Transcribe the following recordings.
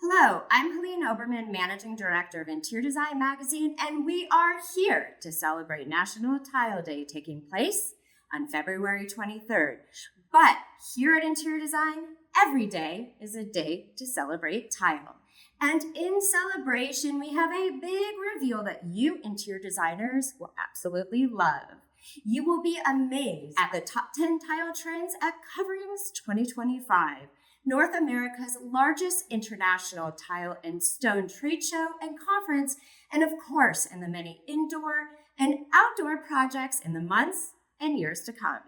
Hello, I'm Helene Oberman, Managing Director of Interior Design Magazine, and we are here to celebrate National Tile Day taking place on February 23rd. But here at Interior Design, every day is a day to celebrate tile. And in celebration, we have a big reveal that you interior designers will absolutely love. You will be amazed at the top 10 tile trends at Coverings 2025. North America's largest international tile and stone trade show and conference, and of course, in the many indoor and outdoor projects in the months and years to come.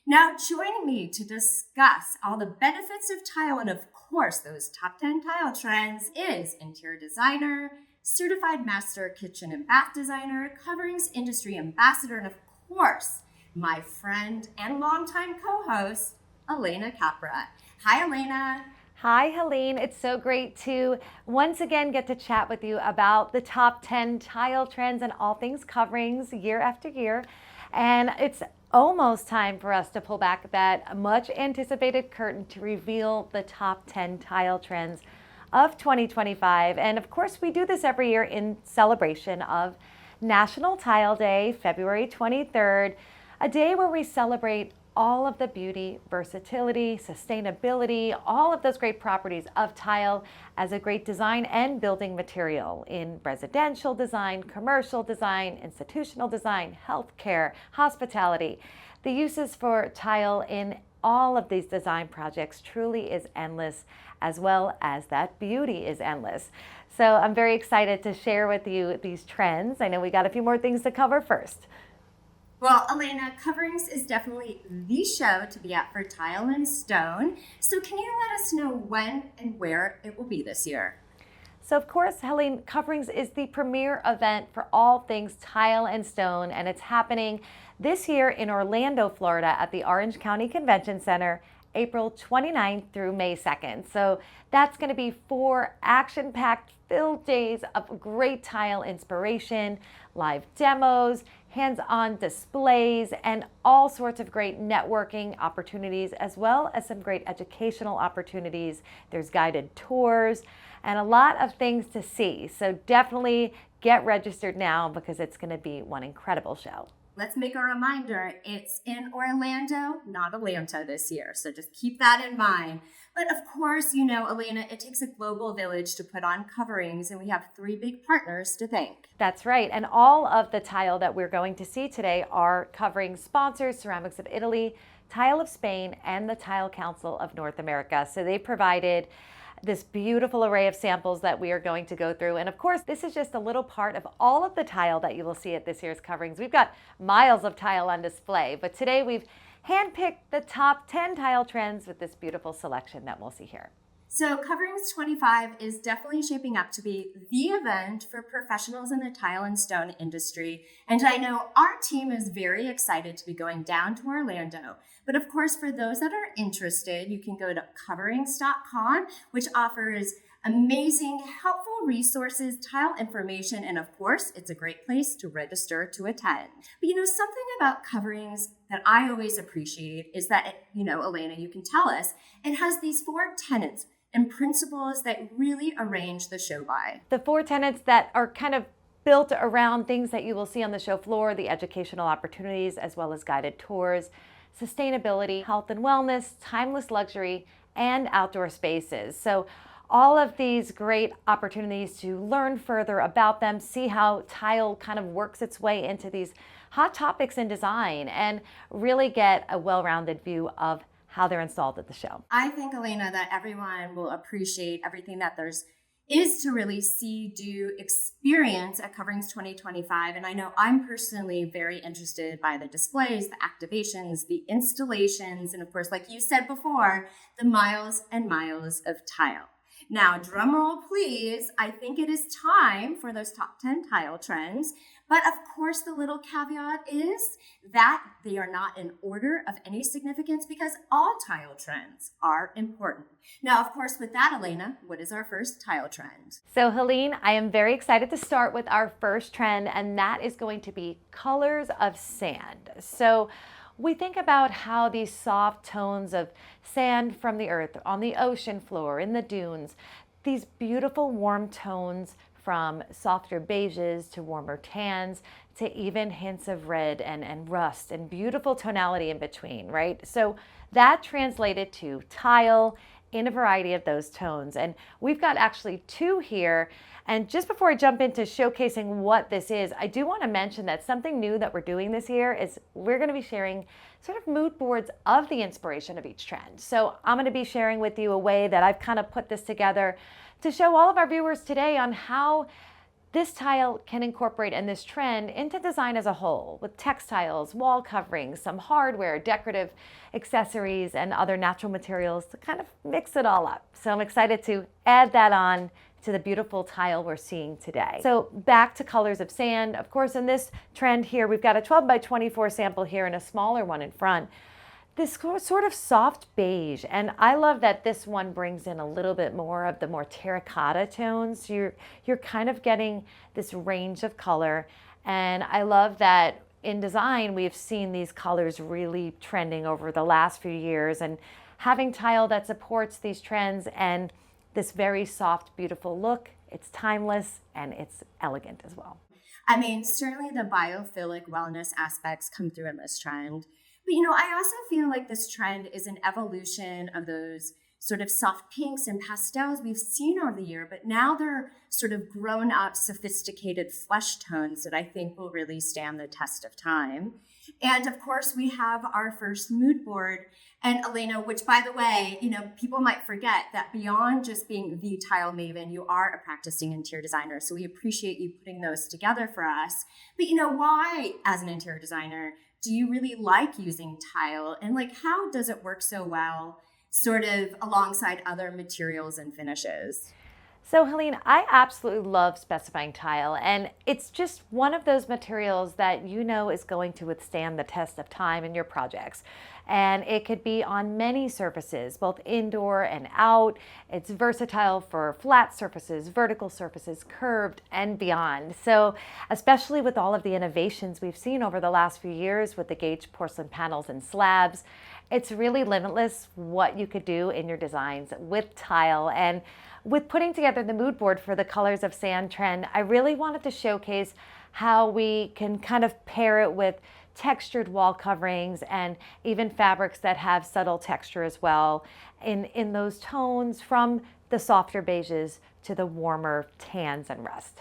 Now, joining me to discuss all the benefits of tile and, of course, those top 10 tile trends is interior designer, certified master kitchen and bath designer, Coverings industry ambassador, and of course, my friend and longtime co-host, Alena Capra. Hi, Alena. Hi, Helene. It's so great to once again get to chat with you about the top 10 tile trends and all things coverings year after year. And it's almost time for us to pull back that much anticipated curtain to reveal the top 10 tile trends of 2025. And of course, we do this every year in celebration of National Tile Day, February 23rd, a day where we celebrate all of the beauty, versatility, sustainability, all of those great properties of tile as a great design and building material in residential design, commercial design, institutional design, healthcare, hospitality. The uses for tile in all of these design projects truly is endless, as well as that beauty is endless. So I'm very excited to share with you these trends. I know we got a few more things to cover first. Well, Alena, Coverings is definitely the show to be at for tile and stone. So can you let us know when and where it will be this year? So of course, Helene, Coverings is the premier event for all things tile and stone, and it's happening this year in Orlando, Florida at the Orange County Convention Center, April 29th through May 2nd. So that's going to be 4 action-packed filled days of great tile inspiration, live demos, hands-on displays, and all sorts of great networking opportunities, as well as some great educational opportunities. There's guided tours and a lot of things to see. So definitely get registered now because it's going to be one incredible show. Let's make a reminder, it's in Orlando, not Atlanta this year. So just keep that in mind. But of course, you know, Alena, it takes a global village to put on Coverings, and we have 3 big partners to thank. That's right. And all of the tile that we're going to see today are Coverings sponsors, Ceramics of Italy, Tile of Spain, and the Tile Council of North America. So they provided this beautiful array of samples that we are going to go through. And of course, this is just a little part of all of the tile that you will see at this year's Coverings. We've got miles of tile on display, but today we've handpicked the top 10 tile trends with this beautiful selection that we'll see here. So Coverings 25 is definitely shaping up to be the event for professionals in the tile and stone industry. And I know our team is very excited to be going down to Orlando. But of course, for those that are interested, you can go to coverings.com, which offers amazing, helpful resources, tile information, and of course, it's a great place to register to attend. But you know, something about Coverings that I always appreciate is that, Alena, you can tell us, it has these 4 tenets and principles that really arrange the show by. The 4 tenets that are kind of built around things that you will see on the show floor, the educational opportunities, as well as guided tours, sustainability, health and wellness, timeless luxury, and outdoor spaces. So all of these great opportunities to learn further about them, see how tile kind of works its way into these hot topics in design, and really get a well-rounded view of how they're installed at the show. I think, Alena, that everyone will appreciate everything that is to really see, do, experience at Coverings 2025. And I know I'm personally very interested by the displays, the activations, the installations, and of course, like you said before, the miles and miles of tile. Now, drum roll, please. I think it is time for those top 10 tile trends. But of course, the little caveat is that they are not in order of any significance because all tile trends are important. Now, of course, with that, Alena, what is our first tile trend? So, Helene, I am very excited to start with our first trend, and that is going to be colors of sand. So, we think about how these soft tones of sand from the earth, on the ocean floor, in the dunes, these beautiful warm tones from softer beiges to warmer tans to even hints of red and rust and beautiful tonality in between, right? So that translated to tile in a variety of those tones. And we've got actually two here. And just before I jump into showcasing what this is, I do want to mention that something new that we're doing this year is we're going to be sharing sort of mood boards of the inspiration of each trend. So I'm going to be sharing with you a way that I've kind of put this together to show all of our viewers today on how this tile can incorporate in this trend into design as a whole, with textiles, wall coverings, some hardware, decorative accessories, and other natural materials to kind of mix it all up. So I'm excited to add that on to the beautiful tile we're seeing today. So back to colors of sand. Of course, in this trend here, we've got a 12 by 24 sample here and a smaller one in front. This sort of soft beige, and I love that this one brings in a little bit more of the more terracotta tones. You're kind of getting this range of color, and I love that in design we've seen these colors really trending over the last few years, and having tile that supports these trends and this very soft, beautiful look. It's timeless and it's elegant as well. I mean, certainly the biophilic wellness aspects come through in this trend. But, I also feel like this trend is an evolution of those sort of soft pinks and pastels we've seen over the year, but now they're sort of grown up, sophisticated flesh tones that I think will really stand the test of time. And of course, we have our first mood board. And Alena, which by the way, people might forget that beyond just being the tile maven, you are a practicing interior designer. So we appreciate you putting those together for us. But why, as an interior designer, do you really like using tile? And how does it work so well sort of alongside other materials and finishes? So Helene, I absolutely love specifying tile, and it's just one of those materials that is going to withstand the test of time in your projects. And it could be on many surfaces, both indoor and out. It's versatile for flat surfaces, vertical surfaces, curved, and beyond. So especially with all of the innovations we've seen over the last few years with the gauge porcelain panels and slabs, it's really limitless what you could do in your designs with tile. And with putting together the mood board for the colors of sand trend, I really wanted to showcase how we can kind of pair it with textured wall coverings and even fabrics that have subtle texture as well in those tones, from the softer beiges to the warmer tans and rust.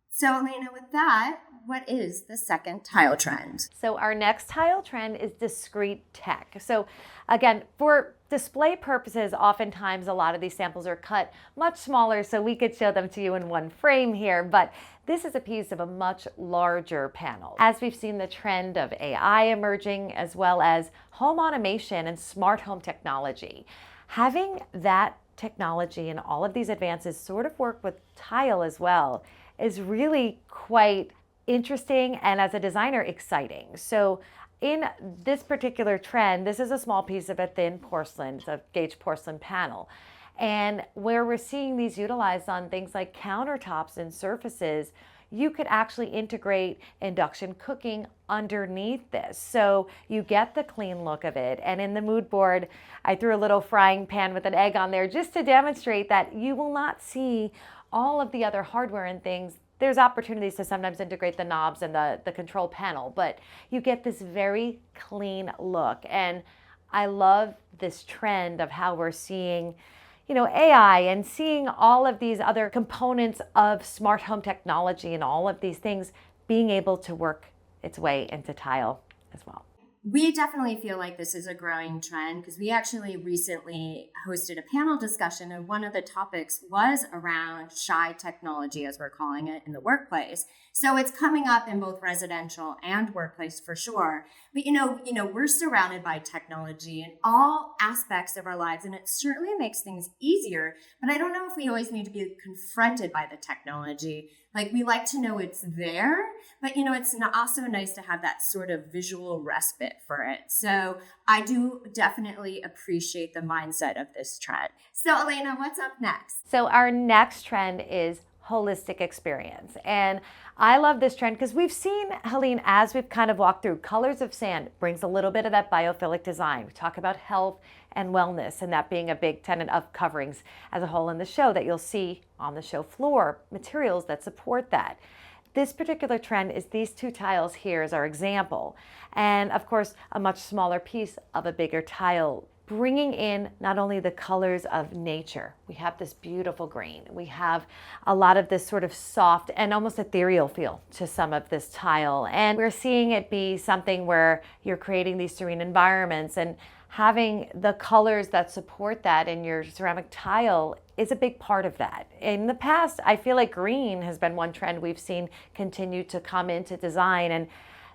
So Alena, with that, what is the second tile trend? So our next tile trend is discreet tech. So again, for display purposes, oftentimes a lot of these samples are cut much smaller so we could show them to you in one frame here, but this is a piece of a much larger panel. As we've seen the trend of AI emerging, as well as home automation and smart home technology, having that technology and all of these advances sort of work with tile as well is really quite interesting, and as a designer, exciting. So in this particular trend, this is a small piece of a thin porcelain, it's a gauge porcelain panel. And where we're seeing these utilized on things like countertops and surfaces, you could actually integrate induction cooking underneath this. So you get the clean look of it. And in the mood board, I threw a little frying pan with an egg on there just to demonstrate that you will not see all of the other hardware and things. There's opportunities to sometimes integrate the knobs and the control panel, but you get this very clean look. And I love this trend of how we're seeing, AI and seeing all of these other components of smart home technology and all of these things being able to work its way into tile as well. We definitely feel like this is a growing trend because we actually recently hosted a panel discussion, and one of the topics was around shy technology, as we're calling it, in the workplace. So it's coming up in both residential and workplace for sure. But we're surrounded by technology in all aspects of our lives, and it certainly makes things easier. But I don't know if we always need to be confronted by the technology. Like, we like to know it's there, but it's also nice to have that sort of visual respite for it. So I do definitely appreciate the mindset of this trend. So Alena, what's up next? So our next trend is holistic experience. And I love this trend because we've seen, Helene, as we've kind of walked through, Colors of Sand brings a little bit of that biophilic design. We talk about health and wellness, and that being a big tenet of coverings as a whole in the show that you'll see on the show floor, materials that support that. This particular trend is these two tiles here as our example. And of course, a much smaller piece of a bigger tile, bringing in not only the colors of nature. We have this beautiful green. We have a lot of this sort of soft and almost ethereal feel to some of this tile. And we're seeing it be something where you're creating these serene environments, and having the colors that support that in your ceramic tile is a big part of that. In the past, I feel like green has been one trend we've seen continue to come into design, and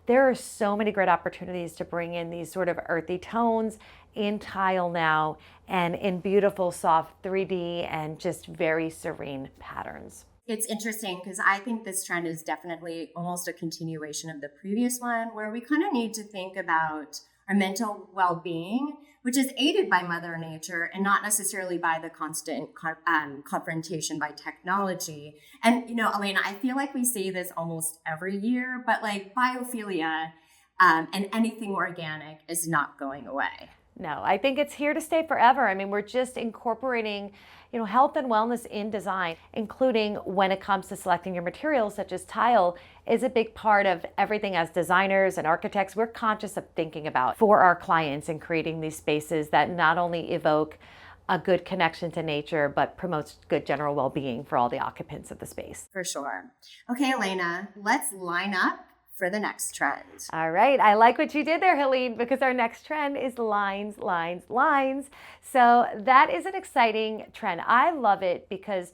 there are so many great opportunities to bring in these sort of earthy tones in tile now, and in beautiful soft 3D and just very serene patterns. It's interesting because I think this trend is definitely almost a continuation of the previous one, where we kind of need to think about our mental well-being, which is aided by Mother Nature and not necessarily by the constant confrontation by technology. And, Alena, I feel like we say this almost every year, but like biophilia and anything organic is not going away. No, I think it's here to stay forever. I mean, we're just incorporating, health and wellness in design, including when it comes to selecting your materials, such as tile, is a big part of everything as designers and architects we're conscious of thinking about for our clients and creating these spaces that not only evoke a good connection to nature, but promotes good general well-being for all the occupants of the space. For sure. Okay, Alena, let's line up for the next trend. All right. I like what you did there, Helene, because our next trend is lines, lines, lines. So that is an exciting trend. I love it because,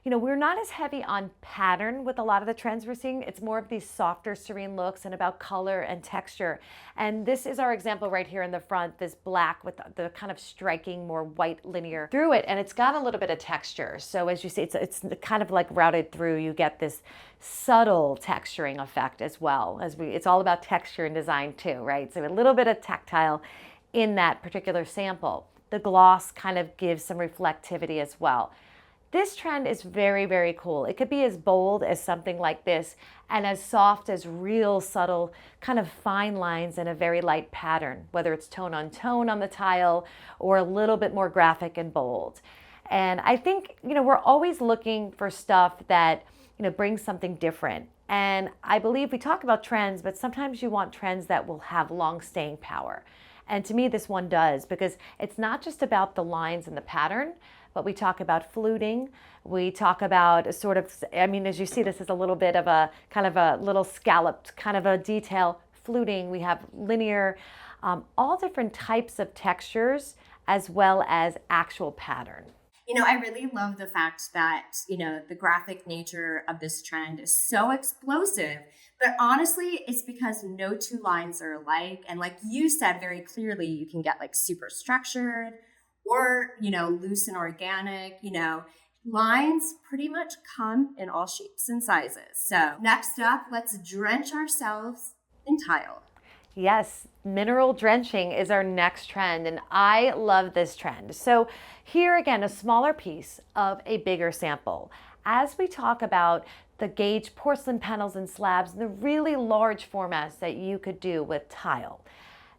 we're not as heavy on pattern with a lot of the trends we're seeing. It's more of these softer, serene looks and about color and texture. And this is our example right here in the front, this black with the kind of striking, more white linear through it. And it's got a little bit of texture. So as you see, it's kind of like routed through. You get this subtle texturing effect as well. It's all about texture and design too, right? So a little bit of tactile in that particular sample. The gloss kind of gives some reflectivity as well. This trend is very, very cool. It could be as bold as something like this and as soft as real subtle kind of fine lines in a very light pattern, whether it's tone on the tile or a little bit more graphic and bold. And I think, we're always looking for stuff that, brings something different. And I believe we talk about trends, but sometimes you want trends that will have long staying power. And to me, this one does, because it's not just about the lines and the pattern, but we talk about fluting. We talk about as you see, this is a little bit of a kind of a little scalloped kind of a detail fluting. We have linear, all different types of textures as well as actual pattern. I really love the fact that, the graphic nature of this trend is so explosive, but honestly, it's because no two lines are alike. And like you said very clearly, you can get like super structured or, loose and organic, lines pretty much come in all shapes and sizes. So next up, let's drench ourselves in tile. Yes, mineral drenching is our next trend, and I love this trend. So here again, a smaller piece of a bigger sample. As we talk about the gauge porcelain panels and slabs, and the really large formats that you could do with tile.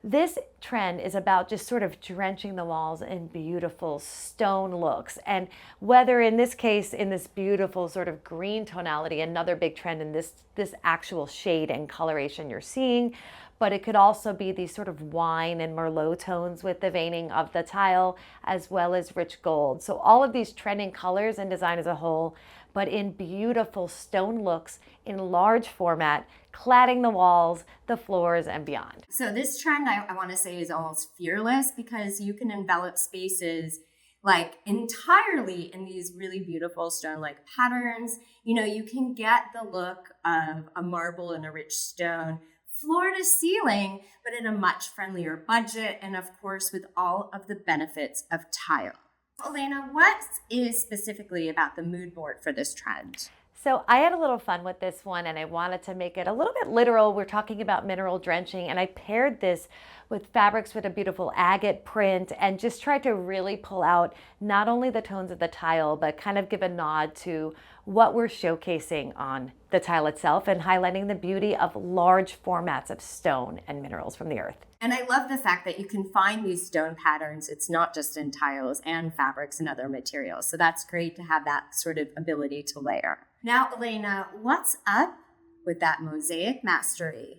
This trend is about just sort of drenching the walls in beautiful stone looks. And whether in this case, in this beautiful sort of green tonality, another big trend in this actual shade and coloration you're seeing, but it could also be these sort of wine and Merlot tones with the veining of the tile, as well as rich gold. So all of these trending colors and design as a whole, but in beautiful stone looks in large format, cladding the walls, the floors, and beyond. So this trend, I want to say, is almost fearless because you can envelop spaces like entirely in these really beautiful stone-like patterns. You can get the look of a marble and a rich stone floor to ceiling, but in a much friendlier budget, and of course with all of the benefits of tile. Alena, what is specifically about the mood board for this trend? So I had a little fun with this one and I wanted to make it a little bit literal. We're talking about mineral drenching and I paired this with fabrics with a beautiful agate print and just tried to really pull out not only the tones of the tile, but kind of give a nod to what we're showcasing on the tile itself and highlighting the beauty of large formats of stone and minerals from the earth. And I love the fact that you can find these stone patterns. It's not just in tiles and fabrics and other materials. So that's great to have that sort of ability to layer. Now, Elena, what's up with that mosaic mastery?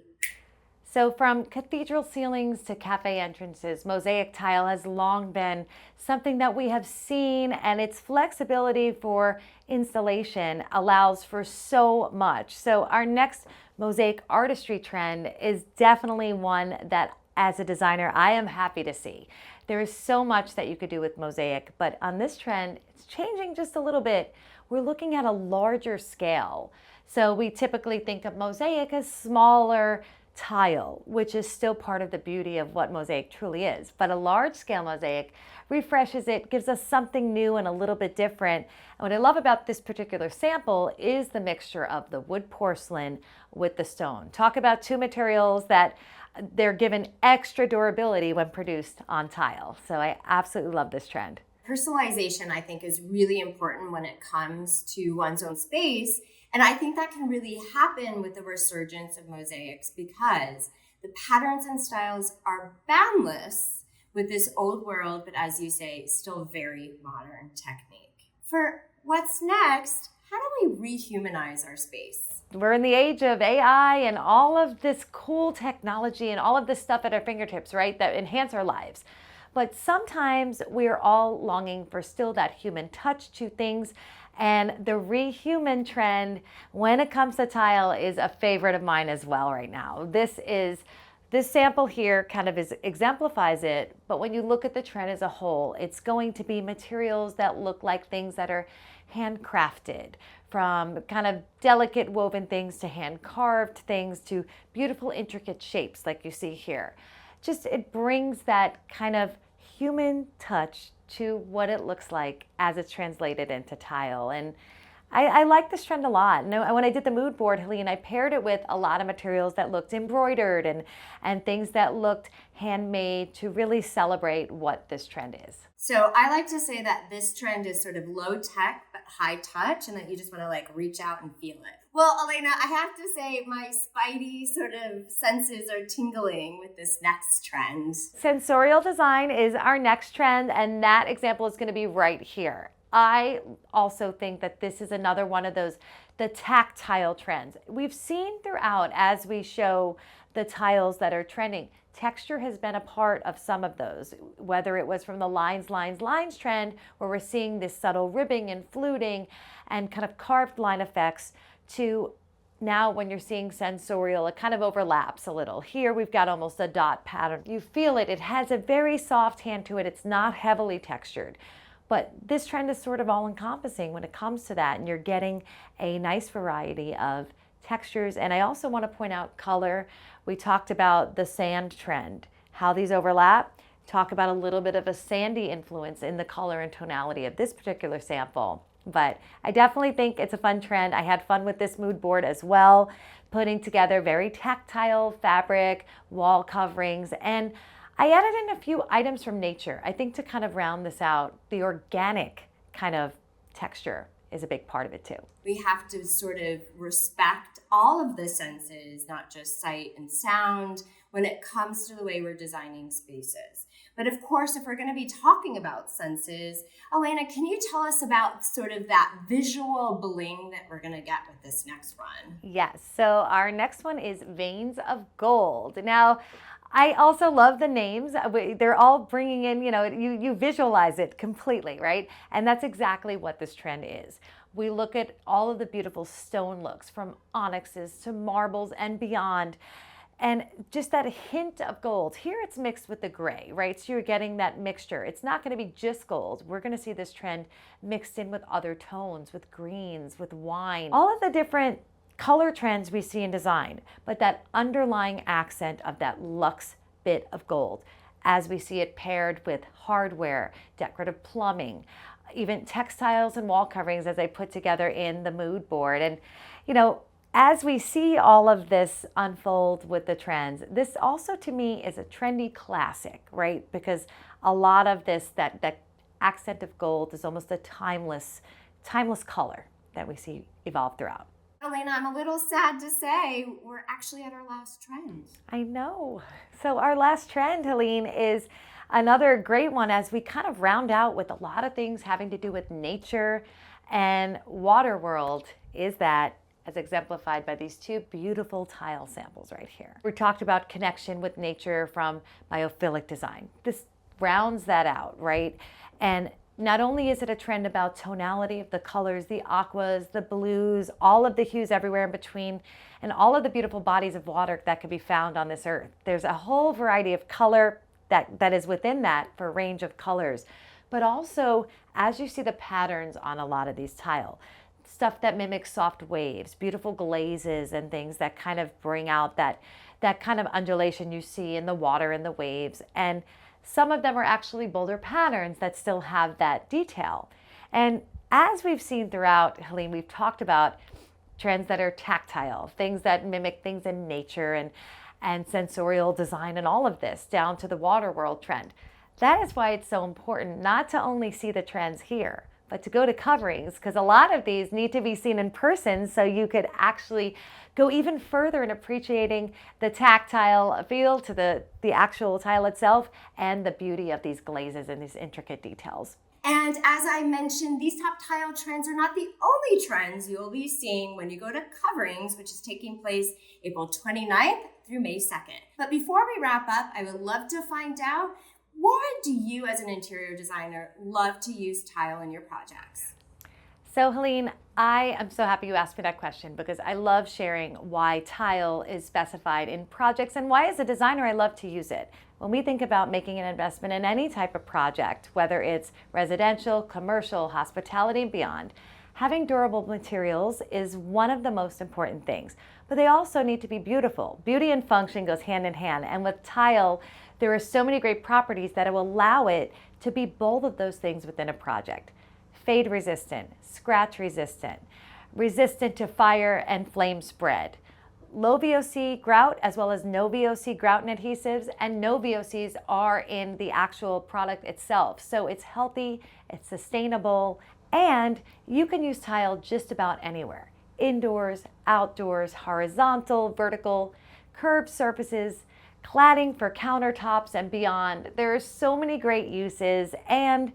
So from cathedral ceilings to cafe entrances, mosaic tile has long been something that we have seen, and its flexibility for installation allows for so much. So our next mosaic artistry trend is definitely one that as a designer, I am happy to see. There is so much that you could do with mosaic, but on this trend, it's changing just a little bit. We're looking at a larger scale. So we typically think of mosaic as smaller tile, which is still part of the beauty of what mosaic truly is. But a large scale mosaic refreshes it, gives us something new and a little bit different. And what I love about this particular sample is the mixture of the wood porcelain with the stone. Talk about two materials that they're given extra durability when produced on tile. So I absolutely love this trend. Personalization, I think, is really important when it comes to one's own space. And I think that can really happen with the resurgence of mosaics because the patterns and styles are boundless with this old world, but as you say, still very modern technique. For what's next, how do we rehumanize our space? We're in the age of AI and all of this cool technology and all of this stuff at our fingertips, right, that enhance our lives. But sometimes we're all longing for still that human touch to things. And the rehuman trend, when it comes to tile, is a favorite of mine as well right now. This sample here kind of exemplifies it, but when you look at the trend as a whole, it's going to be materials that look like things that are handcrafted, from kind of delicate woven things to hand carved things to beautiful intricate shapes like you see here. Just it brings that kind of human touch to what it looks like as it's translated into tile. And I like this trend a lot. And when I did the mood board, Helene, I paired it with a lot of materials that looked embroidered and things that looked handmade to really celebrate what this trend is. So I like to say that this trend is sort of low tech, but high touch, and that you just want to like reach out and feel it. Well, Elena, I have to say my spidey sort of senses are tingling with this next trend. Sensorial design is our next trend, and that example is going to be right here. I also think that this is another one of those, the tactile trends. We've seen throughout as we show the tiles that are trending. Texture has been a part of some of those, whether it was from the lines trend, where we're seeing this subtle ribbing and fluting and kind of carved line effects, to now when you're seeing sensorial, it kind of overlaps a little. Here we've got almost a dot pattern. You feel it. It has a very soft hand to it. It's not heavily textured. But this trend is sort of all-encompassing when it comes to that, and you're getting a nice variety of textures. And I also want to point out color. We talked about the sand trend, how these overlap. Talk about a little bit of a sandy influence in the color and tonality of this particular sample. But I definitely think it's a fun trend. I had fun with this mood board as well, putting together very tactile fabric, wall coverings, and I added in a few items from nature. I think to kind of round this out, the organic kind of texture is a big part of it too. We have to sort of respect all of the senses, not just sight and sound, when it comes to the way we're designing spaces. But of course, if we're going to be talking about senses, Elena, can you tell us about sort of that visual bling that we're going to get with this next run? Yes, so our next one is Veins of Gold. Now, I also love the names. They're all bringing in, you visualize it completely, right? And that's exactly what this trend is. We look at all of the beautiful stone looks, from onyxes to marbles and beyond. And just that hint of gold. Here it's mixed with the gray, right? So you're getting that mixture. It's not going to be just gold. We're going to see this trend mixed in with other tones, with greens, with wine. All of the different color trends we see in design, but that underlying accent of that luxe bit of gold as we see it paired with hardware, decorative plumbing, even textiles and wall coverings as I put together in the mood board. And, as we see all of this unfold with the trends, this also to me is a trendy classic, right? Because a lot of this, that accent of gold is almost a timeless color that we see evolve throughout. Alena, I'm a little sad to say we're actually at our last trend. I know. So our last trend, Helene, is another great one as we kind of round out with a lot of things having to do with nature and water world, is that as exemplified by these two beautiful tile samples right here. We talked about connection with nature from biophilic design. This rounds that out, right? And not only is it a trend about tonality of the colors, the aquas, the blues, all of the hues everywhere in between, and all of the beautiful bodies of water that can be found on this earth. There's a whole variety of color that is within that for a range of colors. But also, as you see the patterns on a lot of these tile, stuff that mimics soft waves, beautiful glazes and things that kind of bring out that kind of undulation you see in the water and the waves. And some of them are actually bolder patterns that still have that detail. And as we've seen throughout, Helene, we've talked about trends that are tactile, things that mimic things in nature and sensorial design and all of this, down to the water world trend. That is why it's so important not to only see the trends here, but to go to coverings, because a lot of these need to be seen in person so you could actually go even further in appreciating the tactile feel to the actual tile itself and the beauty of these glazes and these intricate details. And as I mentioned, these top tile trends are not the only trends you'll be seeing when you go to coverings, which is taking place April 29th through May 2nd. But before we wrap up, I would love to find out, why do you as an interior designer love to use tile in your projects? So Helene, I am so happy you asked me that question because I love sharing why tile is specified in projects and why as a designer I love to use it. When we think about making an investment in any type of project, whether it's residential, commercial, hospitality, and beyond, having durable materials is one of the most important things. But they also need to be beautiful. Beauty and function goes hand in hand. And with tile, there are so many great properties that will allow it to be both of those things within a project. Fade resistant, scratch resistant, resistant to fire and flame spread. Low VOC grout as well as no VOC grout and adhesives, and no VOCs are in the actual product itself. So it's healthy, it's sustainable, and you can use tile just about anywhere. Indoors, outdoors, horizontal, vertical, curved surfaces, cladding for countertops and beyond. There are so many great uses, and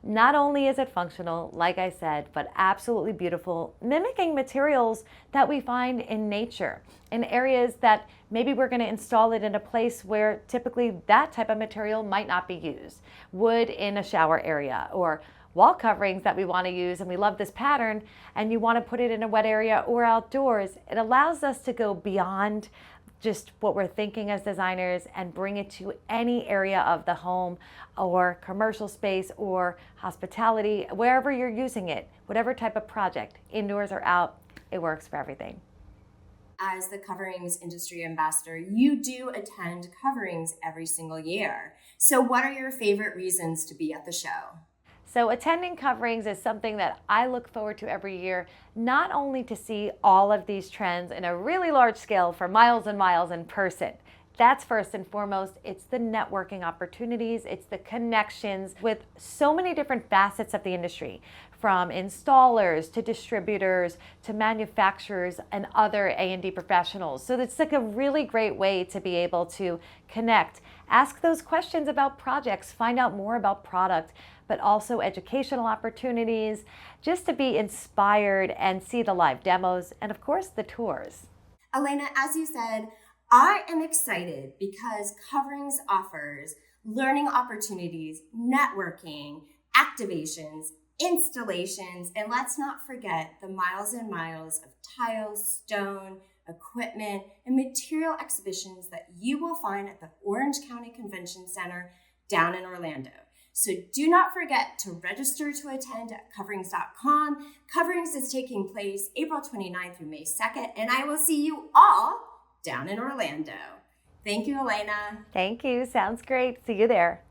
not only is it functional, like I said, but absolutely beautiful, mimicking materials that we find in nature, in areas that maybe we're going to install it in a place where typically that type of material might not be used. Wood in a shower area, or wall coverings that we want to use and we love this pattern and you want to put it in a wet area or outdoors. It allows us to go beyond just what we're thinking as designers and bring it to any area of the home or commercial space or hospitality, wherever you're using it, whatever type of project, indoors or out, it works for everything. As the coverings industry ambassador, you do attend coverings every single year. So what are your favorite reasons to be at the show? So attending coverings is something that I look forward to every year, not only to see all of these trends in a really large scale for miles and miles in person. That's first and foremost. It's the networking opportunities, it's the connections with so many different facets of the industry, from installers to distributors to manufacturers and other A&D professionals. So it's like a really great way to be able to connect, ask those questions about projects, find out more about product, but also educational opportunities, just to be inspired and see the live demos and of course the tours. Alena, as you said, I am excited because coverings offers learning opportunities, networking, activations, installations, and let's not forget the miles and miles of tile, stone, equipment, and material exhibitions that you will find at the Orange County Convention Center down in Orlando. So do not forget to register to attend at coverings.com. Coverings is taking place April 29th through May 2nd, and I will see you all down in Orlando. Thank you, Alena. Thank you. Sounds great. See you there.